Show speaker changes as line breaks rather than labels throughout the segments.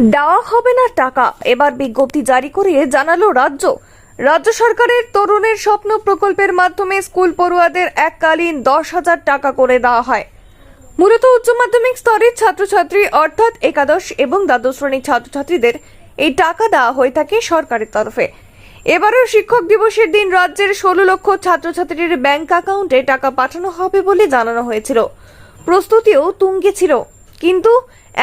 দেওয়া হবে না টাকা। এবার বিজ্ঞপ্তি জারি করে জানালো রাজ্য সরকারের তরুণের স্বপ্ন প্রকল্পের মাধ্যমে স্কুল পড়ুয়াদের এককালীন 10,000 টাকা করে দেওয়া হয়। মূলত উচ্চ মাধ্যমিক স্তরের ছাত্রছাত্রী অর্থাৎ একাদশ এবং দ্বাদশ শ্রেণীর ছাত্রছাত্রীদের এই টাকা দেওয়া হয়ে থাকে সরকারের তরফে। এবারও শিক্ষক দিবসের দিন রাজ্যের 16 লক্ষ ছাত্রছাত্রীর ব্যাংক অ্যাকাউন্টে টাকা পাঠানো হবে বলে জানানো হয়েছিল। প্রস্তুতিও তুঙ্গে ছিল, কিন্তু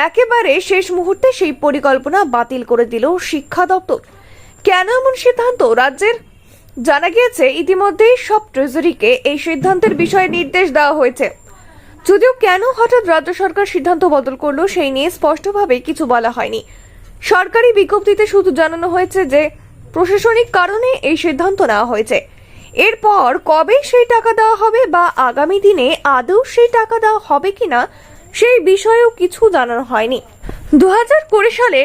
একেবারে শেষ মুহূর্তে সেই পরিকল্পনা বাতিল করে দিল শিক্ষা দপ্তর। কেন এমন সিদ্ধান্ত রাজ্যের? জানা গিয়েছে ইতিমধ্যেই সব ট্রেজারিকে এই সিদ্ধান্তের বিষয়ে নির্দেশ দেওয়া হয়েছে। যদিও কেন হঠাৎ রাজ্য সরকার সিদ্ধান্ত বদল করলো সেই নিয়ে স্পষ্টভাবে কিছু বলা হয়নি। সরকারি বিজ্ঞপ্তিতে শুধু জানানো হয়েছে যে প্রশাসনিক কারণে এই সিদ্ধান্ত নেওয়া হয়েছে। এরপর কবে সেই টাকা দেওয়া হবে বা আগামী দিনে আদৌ সেই টাকা দেওয়া হবে কিনা সেই বিষয়েও কিছু জানানো হয়নি। 2020 সালে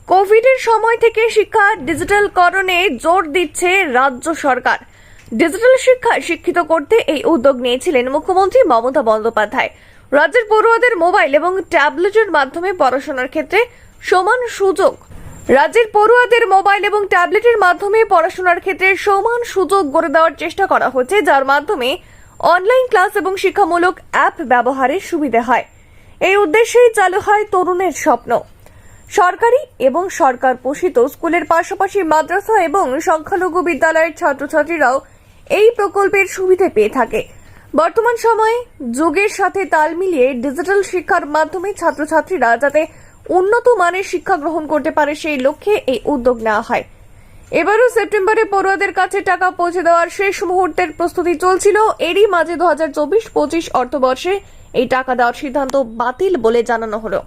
কোভিডের সময় থেকে শিক্ষা ডিজিটালকরণে জোর দিচ্ছে রাজ্য সরকার। ডিজিটাল শিক্ষায় শিক্ষিত করতে এই উদ্যোগ নিয়েছিলেন মুখ্যমন্ত্রী মমতা বন্দ্যোপাধ্যায়। রাজ্যের পড়ুয়াদের মোবাইল এবং ট্যাবলেটের মাধ্যমে পড়াশোনার ক্ষেত্রে সমান সুযোগ গড়ে দেওয়ার চেষ্টা করা হচ্ছে, যার মাধ্যমে অনলাইন ক্লাস এবং শিক্ষামূলক অ্যাপ ব্যবহারের সুবিধা হয়। এই উদ্দেশ্যেই চালু হয় তরুণের স্বপ্ন। সরকারি এবং সরকার পোষিত স্কুলের পাশাপাশি মাদ্রাসা এবং সংখ্যালঘু বিদ্যালয়ের ছাত্রছাত্রীরাও এই প্রকল্পের সুবিধা পেয়ে থাকে। বর্তমান সময়ে যুগের সাথে তাল মিলিয়ে ডিজিটাল শিক্ষার মাধ্যমে ছাত্রছাত্রীরা যাতে উন্নত মানের শিক্ষা গ্রহণ করতে পারে সেই লক্ষ্যে এই উদ্যোগ নেওয়া হয়। এবারও সেপ্টেম্বরে পড়ুয়াদের কাছে টাকা পৌঁছে দেওয়ার শেষ মুহূর্তের প্রস্তুতি চলছিল। এরই মাঝে 2024-25 অর্থবর্ষে এই টাকা দেওয়ার সিদ্ধান্ত বাতিল বলে জানানো হলো।